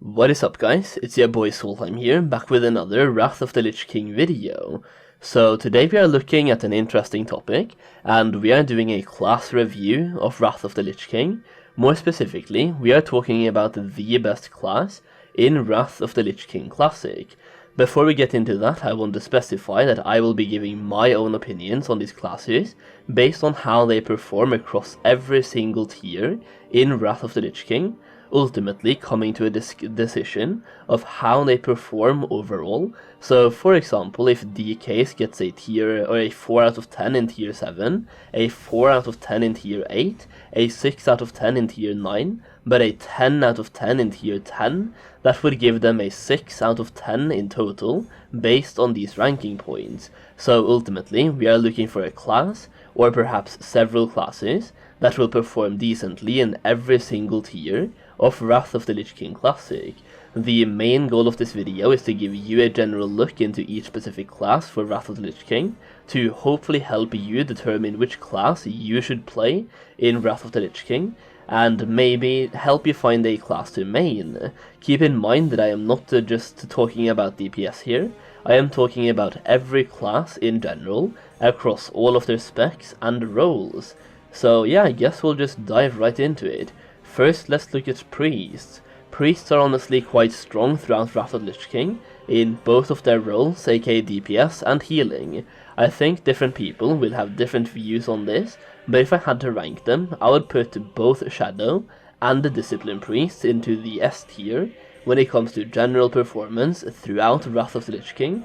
What is up guys, it's your boy Solheim here, back with another Wrath of the Lich King video. So today we are looking at an interesting topic, and we are doing a class review of Wrath of the Lich King. More specifically, we are talking about the best class in Wrath of the Lich King Classic. Before we get into that, I want to specify that I will be giving my own opinions on these classes based on how they perform across every single tier in Wrath of the Lich King, ultimately coming to a decision of how they perform overall. So for example, if DKs gets a tier or a 4 out of 10 in tier 7, a 4 out of 10 in tier 8, a 6 out of 10 in tier 9, but a 10 out of 10 in tier 10, that would give them a 6 out of 10 in total based on these ranking points. So ultimately we are looking for a class, or perhaps several classes, that will perform decently in every single tier of Wrath of the Lich King Classic. The main goal of this video is to give you a general look into each specific class for Wrath of the Lich King, to hopefully help you determine which class you should play in Wrath of the Lich King, and maybe help you find a class to main. Keep in mind that I am not just talking about DPS here, I am talking about every class in general, across all of their specs and roles. So yeah, I guess we'll just dive right into it. First, let's look at priests. Priests are honestly quite strong throughout Wrath of the Lich King, in both of their roles, aka DPS and healing. I think different people will have different views on this, but if I had to rank them, I would put both Shadow and the Discipline Priests into the S tier when it comes to general performance throughout Wrath of the Lich King.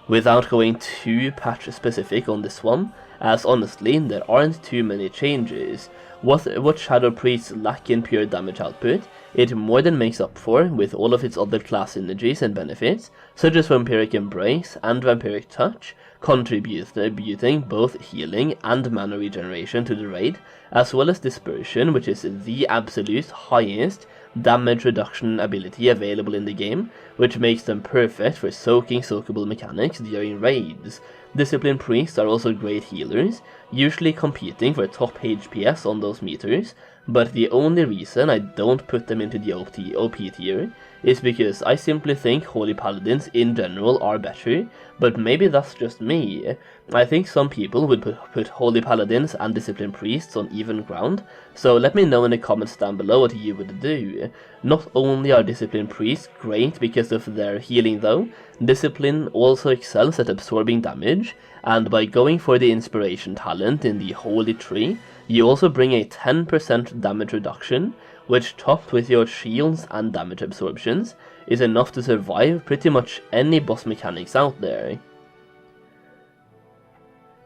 Without going too patch specific on this one, as honestly there aren't too many changes. What Shadow Priests lack in pure damage output, it more than makes up for with all of its other class synergies and benefits, such as Vampiric Embrace and Vampiric Touch, contributing both healing and mana regeneration to the raid, as well as Dispersion, which is the absolute highest damage reduction ability available in the game, which makes them perfect for soakable mechanics during raids. Discipline Priests are also great healers, usually competing for top HPS on those meters, but the only reason I don't put them into the OP tier is because I simply think Holy Paladins in general are better, but maybe that's just me. I think some people would put Holy Paladins and Discipline Priests on even ground, so let me know in the comments down below what you would do. Not only are Discipline Priests great because of their healing though, Discipline also excels at absorbing damage, and by going for the Inspiration talent in the Holy Tree, you also bring a 10% damage reduction, which topped with your shields and damage absorptions, is enough to survive pretty much any boss mechanics out there.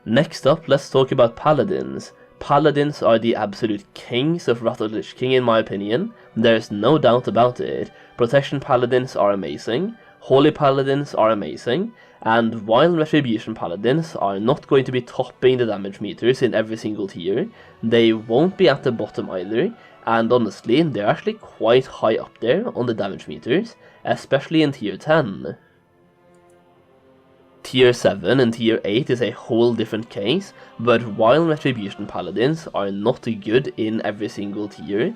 Next up, let's talk about Paladins. Paladins are the absolute kings of Wrath of the Lich King in my opinion, there's no doubt about it. Protection Paladins are amazing, Holy Paladins are amazing, and while Retribution Paladins are not going to be topping the damage meters in every single tier, they won't be at the bottom either, and honestly, they're actually quite high up there on the damage meters, especially in tier 10. Tier 7 and tier 8 is a whole different case, but while Retribution Paladins are not good in every single tier,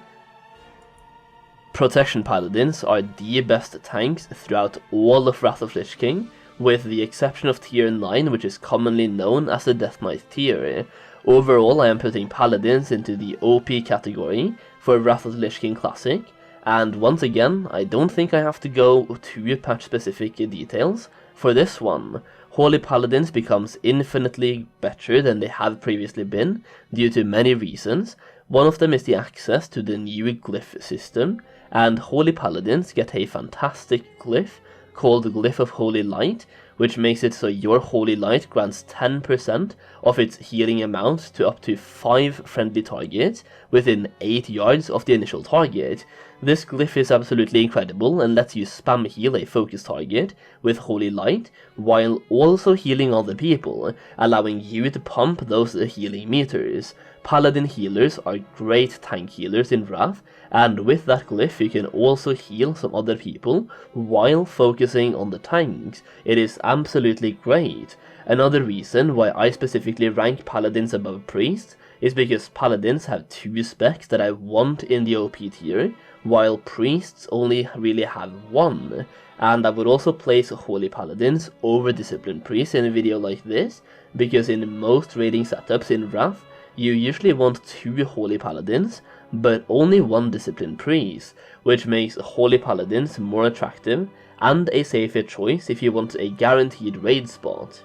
Protection Paladins are the best tanks throughout all of Wrath of Lich King, with the exception of tier 9, which is commonly known as the Death Knight tier. Overall, I am putting Paladins into the OP category for Wrath of the Lich King Classic, and once again, I don't think I have to go to patch specific details for this one. Holy Paladins becomes infinitely better than they have previously been, due to many reasons. One of them is the access to the new glyph system, and Holy Paladins get a fantastic glyph called Glyph of Holy Light, which makes it so your Holy Light grants 10% of its healing amount to up to 5 friendly targets within 8 yards of the initial target. This glyph is absolutely incredible and lets you spam heal a focus target with Holy Light, while also healing other people, allowing you to pump those healing meters. Paladin healers are great tank healers in Wrath, and with that glyph you can also heal some other people while focusing on the tanks. It is absolutely great. Another reason why I specifically rank Paladins above Priests is because Paladins have 2 specs that I want in the OP tier, while Priests only really have 1. And I would also place Holy Paladins over Disciplined Priests in a video like this, because in most raiding setups in Wrath, you usually want 2 Holy Paladins, but only 1 Disciplined Priest, which makes Holy Paladins more attractive and a safer choice if you want a guaranteed raid spot.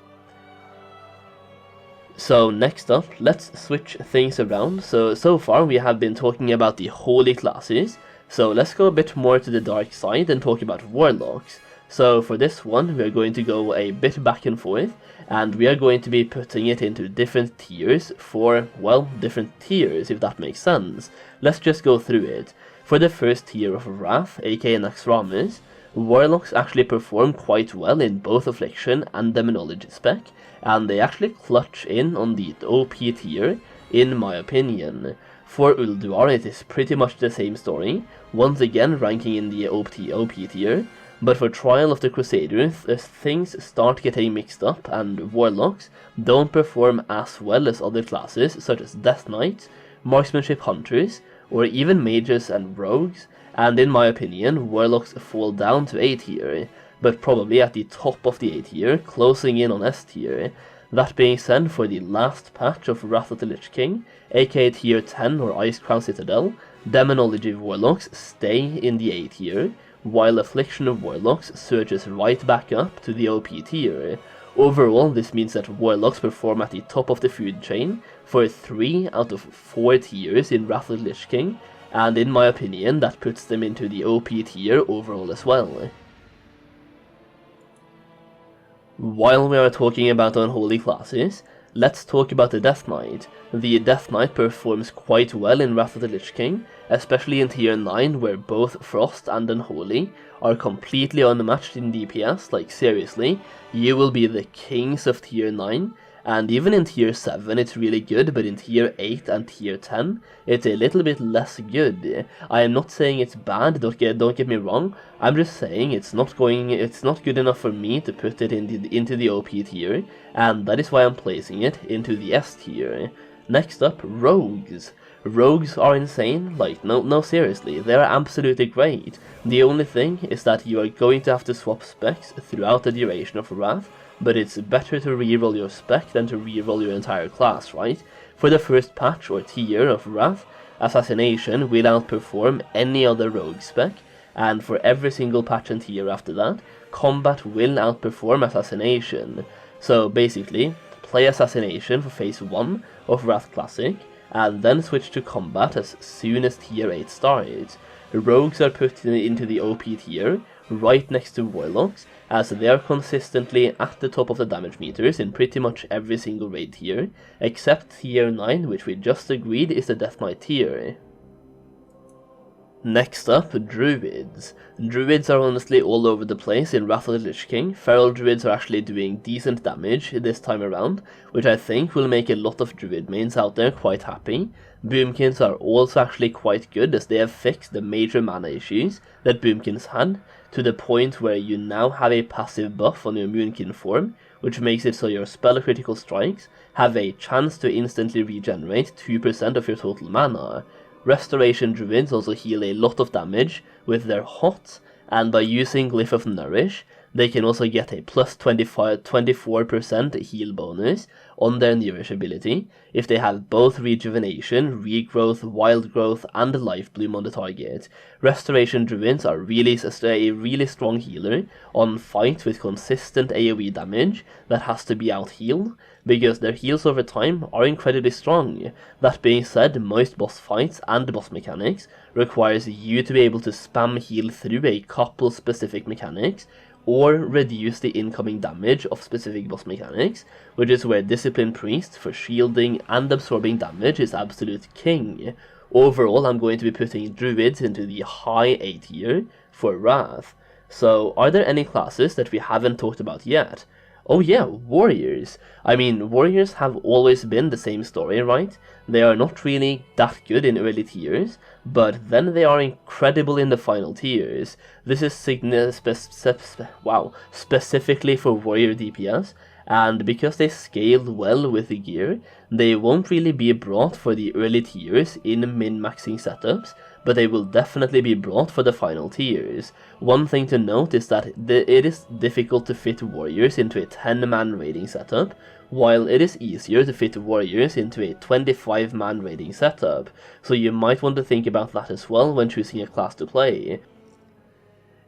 So next up, let's switch things around. So far we have been talking about the holy classes, so let's go a bit more to the dark side and talk about Warlocks. So for this one, we are going to go a bit back and forth, and we are going to be putting it into different tiers for, well, different tiers, if that makes sense. Let's just go through it. For the first tier of Wrath, aka Naxxramas, Warlocks actually perform quite well in both Affliction and Demonology spec, and they actually clutch in on the OP tier, in my opinion. For Ulduar it is pretty much the same story, once again ranking in the OP tier, but for Trial of the Crusaders things start getting mixed up and Warlocks don't perform as well as other classes such as Death Knights, Marksmanship Hunters, or even Mages and Rogues, and in my opinion Warlocks fall down to A tier, but probably at the top of the A tier, closing in on S tier. That being said, for the last patch of Wrath of the Lich King, aka tier 10 or Icecrown Citadel, Demonology Warlocks stay in the A tier, while Affliction of Warlocks surges right back up to the OP tier. Overall, this means that Warlocks perform at the top of the food chain for 3 out of 4 tiers in Wrath of the Lich King, and in my opinion that puts them into the OP tier overall as well. While we are talking about unholy classes, let's talk about the Death Knight. The Death Knight performs quite well in Wrath of the Lich King, especially in tier 9 where both Frost and Unholy are completely unmatched in DPS, like seriously, you will be the kings of tier 9, and even in tier 7 it's really good, but in tier 8 and tier 10 it's a little bit less good. I am not saying it's bad, don't get me wrong, I'm just saying it's not good enough for me to put it into the OP tier, and that is why I'm placing it into the S tier. Next up, Rogues. Rogues are insane, like, no seriously, they are absolutely great. The only thing is that you are going to have to swap specs throughout the duration of Wrath, but it's better to reroll your spec than to reroll your entire class, right? For the first patch or tier of Wrath, Assassination will outperform any other rogue spec, and for every single patch and tier after that, Combat will outperform Assassination. So basically, play Assassination for phase 1 of Wrath Classic, and then switch to Combat as soon as tier 8 starts. Rogues are put into the OP tier, right next to Warlocks, as they are consistently at the top of the damage meters in pretty much every single raid tier, except tier 9, which we just agreed is the Death Knight tier. Next up, Druids. Druids are honestly all over the place in Wrath of the Lich King. Feral Druids are actually doing decent damage this time around, which I think will make a lot of Druid mains out there quite happy. Boomkins are also actually quite good, as they have fixed the major mana issues that Boomkins had, to the point where you now have a passive buff on your Moonkin form, which makes it so your spell critical strikes have a chance to instantly regenerate 2% of your total mana. Restoration Druids also heal a lot of damage with their hot, and by using Glyph of Nourish, they can also get a plus 24% heal bonus on their Nourish ability if they have both Rejuvenation, Regrowth, Wild Growth, and Life Bloom on the target. Restoration Druids are a really strong healer on fights with consistent AoE damage that has to be out-healed, because their heals over time are incredibly strong. That being said, most boss fights and boss mechanics requires you to be able to spam heal through a couple specific mechanics, or reduce the incoming damage of specific boss mechanics, which is where Discipline Priest for shielding and absorbing damage is absolute king. Overall, I'm going to be putting Druids into the high A tier for Wrath. So, are there any classes that we haven't talked about yet? Oh yeah, Warriors. I mean, Warriors have always been the same story, right? They are not really that good in early tiers, but then they are incredible in the final tiers. This is specifically for Warrior DPS, and because they scale well with the gear, they won't really be brought for the early tiers in min-maxing setups, but they will definitely be brought for the final tiers. One thing to note is that it is difficult to fit warriors into a 10-man raiding setup, while it is easier to fit warriors into a 25-man raiding setup, so you might want to think about that as well when choosing a class to play.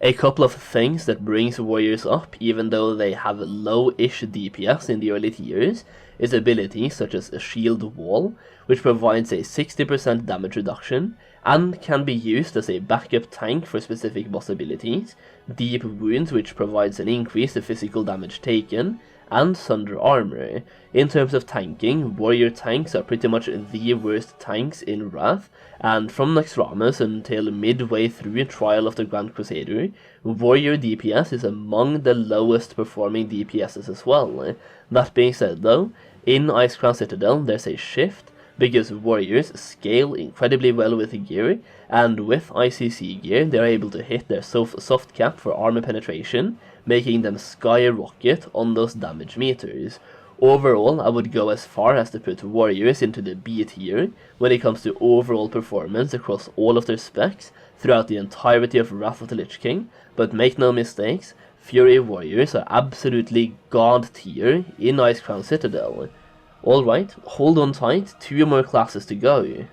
A couple of things that brings warriors up even though they have low-ish DPS in the early tiers is abilities such as a shield wall, which provides a 60% damage reduction and can be used as a backup tank for specific boss abilities, deep wounds which provides an increase to physical damage taken, and Sunder Armor. In terms of tanking, warrior tanks are pretty much the worst tanks in Wrath, and from Naxxramas until midway through Trial of the Grand Crusader, warrior DPS is among the lowest performing DPSs as well. That being said though, in Icecrown Citadel there's a shift, because warriors scale incredibly well with gear, and with ICC gear they are able to hit their soft cap for armor penetration, making them skyrocket on those damage meters. Overall, I would go as far as to put warriors into the B tier when it comes to overall performance across all of their specs throughout the entirety of Wrath of the Lich King, but make no mistakes, Fury warriors are absolutely god tier in Icecrown Citadel. Alright, hold on tight, 2 more classes to go.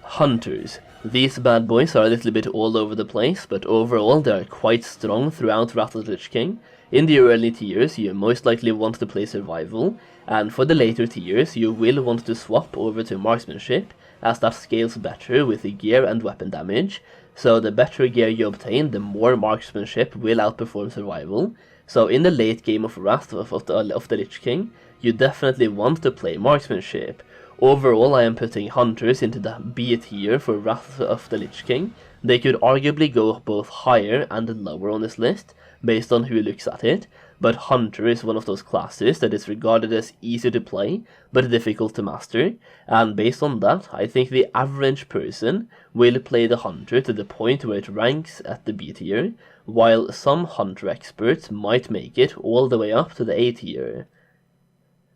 Hunters. These bad boys are a little bit all over the place, but overall they are quite strong throughout Wrath of the Lich King. In the early tiers you most likely want to play Survival, and for the later tiers you will want to swap over to Marksmanship, as that scales better with the gear and weapon damage. So the better gear you obtain, the more Marksmanship will outperform Survival. So in the late game of Wrath of the Lich King, you definitely want to play Marksmanship. Overall, I am putting Hunters into the B tier for Wrath of the Lich King. They could arguably go both higher and lower on this list, based on who looks at it, but Hunter is one of those classes that is regarded as easy to play, but difficult to master, and based on that, I think the average person will play the Hunter to the point where it ranks at the B tier, while some Hunter experts might make it all the way up to the A tier.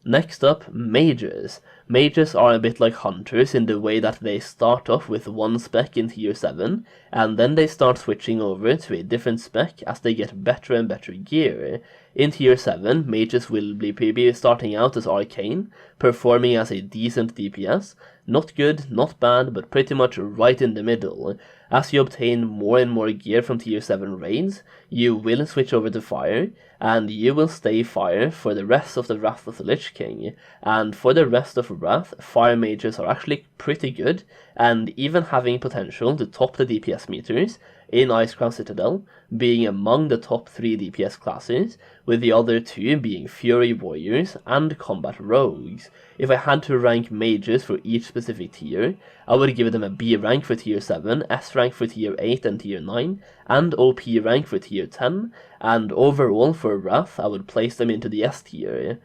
Next up, Mages. Mages are a bit like Hunters in the way that they start off with one spec in tier 7, and then they start switching over to a different spec as they get better and better gear. In tier 7, Mages will be starting out as Arcane, performing as a decent DPS, not good, not bad, but pretty much right in the middle. As you obtain more and more gear from tier 7 raids, you will switch over to Fire, and you will stay Fire for the rest of the Wrath of the Lich King. And for the rest of Wrath, Fire Mages are actually pretty good, and even having potential to top the DPS meters in Icecrown Citadel, being among the top 3 DPS classes, with the other 2 being Fury Warriors and Combat Rogues. If I had to rank Mages for each specific tier, I would give them a B rank for tier 7, S rank for tier 8 and tier 9, and OP rank for tier 10, and overall for Wrath I would place them into the S tier.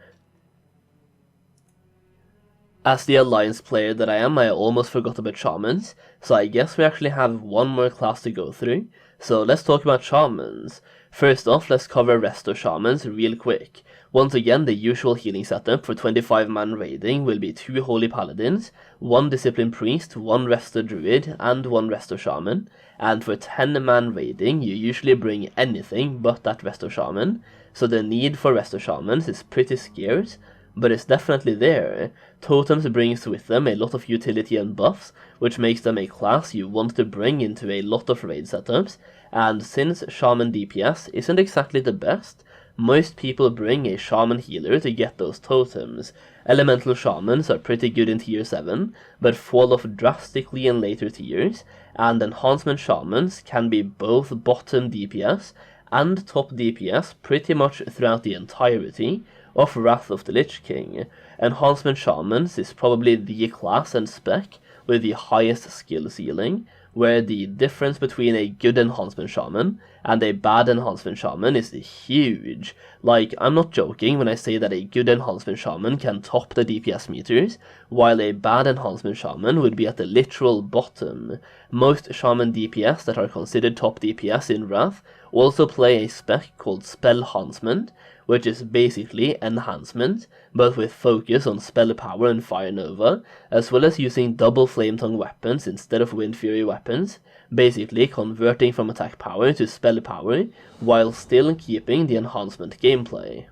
As the Alliance player that I am, I almost forgot about Shamans, so I guess we actually have one more class to go through, so let's talk about Shamans. First off, let's cover Resto Shamans real quick. Once again, the usual healing setup for 25-man raiding will be 2 Holy Paladins, 1 Disciplined Priest, 1 Resto Druid, and 1 Resto Shaman, and for 10-man raiding you usually bring anything but that Resto Shaman, so the need for Resto Shamans is pretty scarce, but it's definitely there. Totems brings with them a lot of utility and buffs, which makes them a class you want to bring into a lot of raid setups, and since Shaman DPS isn't exactly the best, most people bring a Shaman healer to get those totems. Elemental Shamans are pretty good in tier 7, but fall off drastically in later tiers, and Enhancement Shamans can be both bottom DPS and top DPS pretty much throughout the entirety of Wrath of the Lich King. Enhancement Shamans is probably the class and spec with the highest skill ceiling, where the difference between a good Enhancement Shaman and a bad Enhancement Shaman is huge. Like, I'm not joking when I say that a good Enhancement Shaman can top the DPS meters, while a bad Enhancement Shaman would be at the literal bottom. Most Shaman DPS that are considered top DPS in Wrath also play a spec called Spell Enhancement, which is basically enhancement, but with focus on spell power and fire nova, as well as using double flame tongue weapons instead of wind fury weapons, basically converting from attack power to spell power, while still keeping the enhancement gameplay.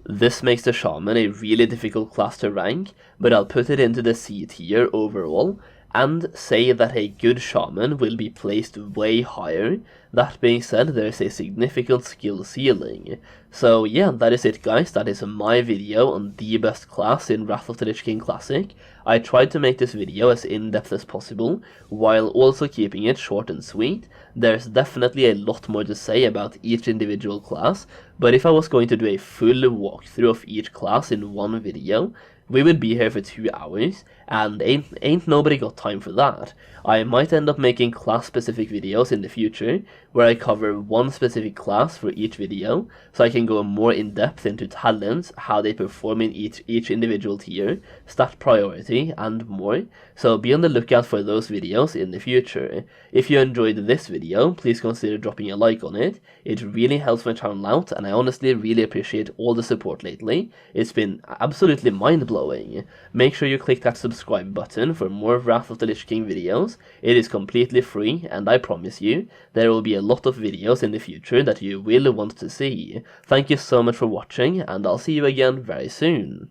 This makes the Shaman a really difficult class to rank, but I'll put it into the C tier overall, and say that a good Shaman will be placed way higher. That being said, there is a significant skill ceiling. So yeah, that is it guys, that is my video on the best class in Wrath of the Lich King Classic. I tried to make this video as in-depth as possible, while also keeping it short and sweet. There's definitely a lot more to say about each individual class, but if I was going to do a full walkthrough of each class in one video, we would be here for 2 hours, and ain't nobody got time for that. I might end up making class-specific videos in the future, where I cover one specific class for each video, so I can go more in-depth into talents, how they perform in each individual tier, stat priority, and more, so be on the lookout for those videos in the future. If you enjoyed this video, please consider dropping a like on it. It really helps my channel out, and I honestly really appreciate all the support lately. It's been absolutely mind-blowing. Make sure you click that subscribe button for more Wrath of the Lich King videos. It is completely free, and I promise you, there will be a lot of videos in the future that you will want to see. Thank you so much for watching, and I'll see you again very soon.